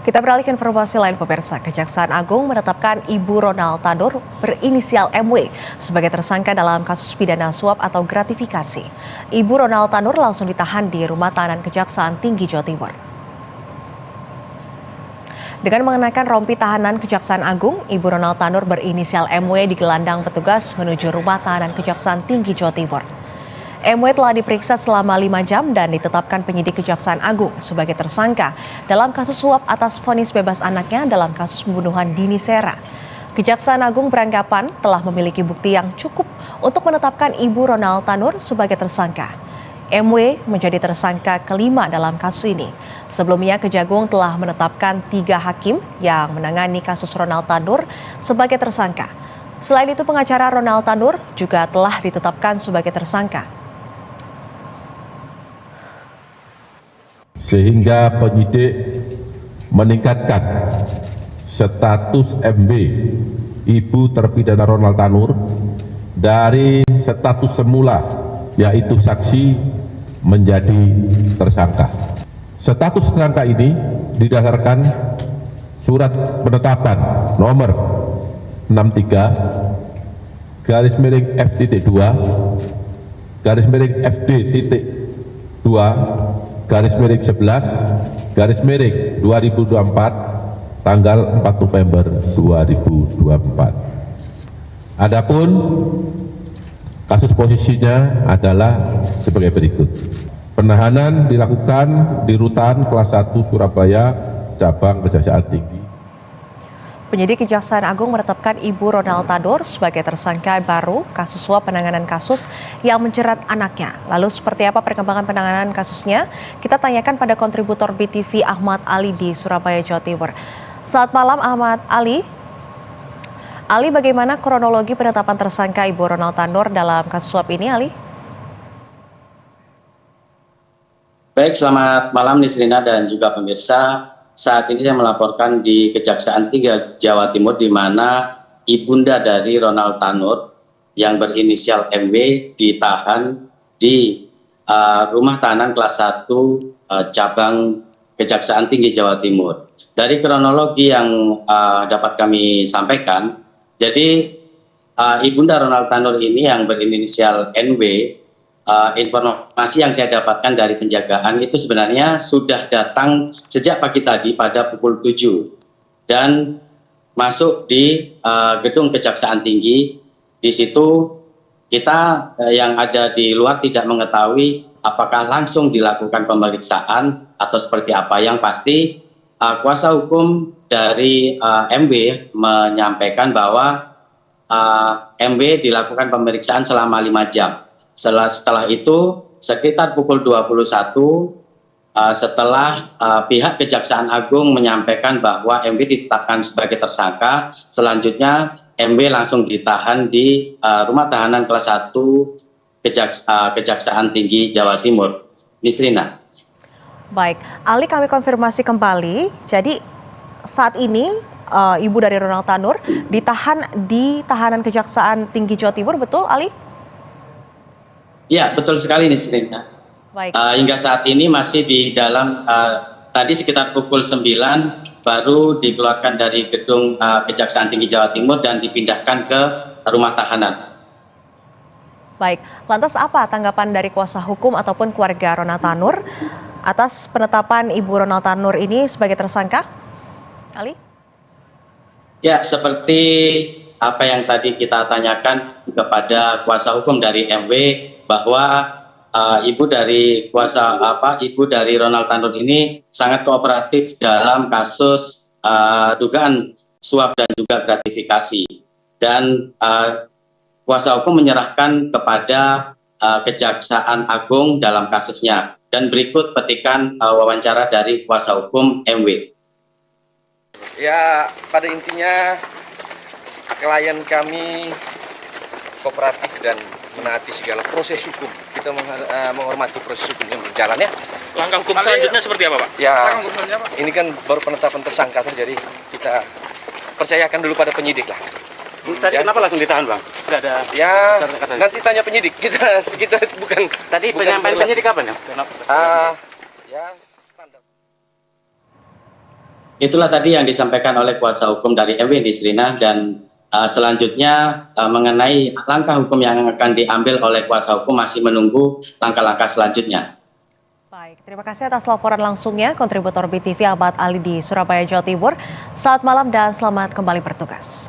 Kita beralih ke informasi lain pemirsa. Kejaksaan Agung menetapkan Ibu Ronald Tanur berinisial MW sebagai tersangka dalam kasus pidana suap atau gratifikasi. Ibu Ronald Tanur langsung ditahan di Rumah Tahanan Kejaksaan Tinggi Jawa Timur. Dengan mengenakan rompi tahanan Kejaksaan Agung, Ibu Ronald Tanur berinisial MW digelandang petugas menuju Rumah Tahanan Kejaksaan Tinggi Jawa Timur. MW telah diperiksa selama 5 jam dan ditetapkan penyidik Kejaksaan Agung sebagai tersangka dalam kasus suap atas vonis bebas anaknya dalam kasus pembunuhan Dini Sera. Kejaksaan Agung beranggapan telah memiliki bukti yang cukup untuk menetapkan Ibu Ronald Tanur sebagai tersangka. MW menjadi tersangka kelima dalam kasus ini. Sebelumnya Kejagung telah menetapkan 3 hakim yang menangani kasus Ronald Tanur sebagai tersangka. Selain itu pengacara Ronald Tanur juga telah ditetapkan sebagai tersangka. Sehingga penyidik meningkatkan status MB ibu terpidana Ronald Tanur dari status semula yaitu saksi menjadi tersangka. Status tersangka ini didasarkan surat penetapan nomor 63 /F.2 /FD.2 /11 2024 tanggal 4 November 2024. Adapun kasus posisinya adalah sebagai berikut. Penahanan dilakukan di Rutan Kelas 1 Surabaya, Cabang Kejaksaan Tinggi. Penyidik Kejaksaan Agung menetapkan Ibu Ronald Tanur sebagai tersangka baru kasus suap penanganan kasus yang menjerat anaknya. Lalu seperti apa perkembangan penanganan kasusnya? Kita tanyakan pada kontributor BTV Ahmad Ali di Surabaya, Jawa Timur. Selamat malam Ahmad Ali. Ali, bagaimana kronologi penetapan tersangka Ibu Ronald Tanur dalam kasus suap ini, Ali? Baik, selamat malam Nisrina dan juga pemirsa. Saat ini saya melaporkan di Kejaksaan Tinggi Jawa Timur di mana ibunda dari Ronald Tanur yang berinisial MW ditahan di Rumah Tahanan Kelas 1 Cabang Kejaksaan Tinggi Jawa Timur. Dari kronologi yang dapat kami sampaikan, jadi ibunda Ronald Tanur ini yang berinisial NW, informasi yang saya dapatkan dari penjagaan itu sebenarnya sudah datang sejak pagi tadi pada pukul 7 dan masuk di gedung Kejaksaan Tinggi. Di situ kita yang ada di luar tidak mengetahui apakah langsung dilakukan pemeriksaan atau seperti apa. Yang pasti kuasa hukum dari MW menyampaikan bahwa MW dilakukan pemeriksaan selama 5 jam. Setelah itu sekitar pukul 21 setelah pihak Kejaksaan Agung menyampaikan bahwa MW ditetapkan sebagai tersangka, selanjutnya MW langsung ditahan di Rumah Tahanan Kelas 1 Kejaksaan Tinggi Jawa Timur. Nisrina. Baik, Ali, kami konfirmasi kembali. Jadi saat ini ibu dari Ronald Tanur ditahan di Tahanan Kejaksaan Tinggi Jawa Timur, betul Ali? Ya, betul sekali Nisrina. Baik. Hingga saat ini masih di dalam, tadi sekitar pukul 9 baru dikeluarkan dari gedung Kejaksaan Tinggi Jawa Timur dan dipindahkan ke rumah tahanan. Baik, lantas apa tanggapan dari kuasa hukum ataupun keluarga Ronald Tanur atas penetapan Ibu Ronald Tanur ini sebagai tersangka? Ali? Ya, seperti apa yang tadi kita tanyakan kepada kuasa hukum dari MW, bahwa ibu dari Ronald Tanur ini sangat kooperatif dalam kasus dugaan suap dan juga gratifikasi, dan kuasa hukum menyerahkan kepada Kejaksaan Agung dalam kasusnya. Dan berikut petikan wawancara dari kuasa hukum MW. Ya, pada intinya klien kami kooperatif dan menaati segala proses hukum. Kita menghormati proses hukum yang berjalan ya. Langkah hukum selanjutnya seperti apa, Pak? Ya, ini kan baru penetapan tersangka, jadi kita percayakan dulu pada penyidik lah. Tadi ya. Kenapa langsung ditahan, Bang? Sudah ada. Ya, nanti tanya penyidik. Kita bukan. Tadi penyampaian penyidik kapan ya? Ya, standar. Itulah tadi yang disampaikan oleh kuasa hukum dari MW Nisrina, dan selanjutnya mengenai langkah hukum yang akan diambil oleh kuasa hukum masih menunggu langkah-langkah selanjutnya. Baik, terima kasih atas laporan langsungnya kontributor BTV Ahmad Ali di Surabaya, Jawa Timur. Selamat malam dan selamat kembali bertugas.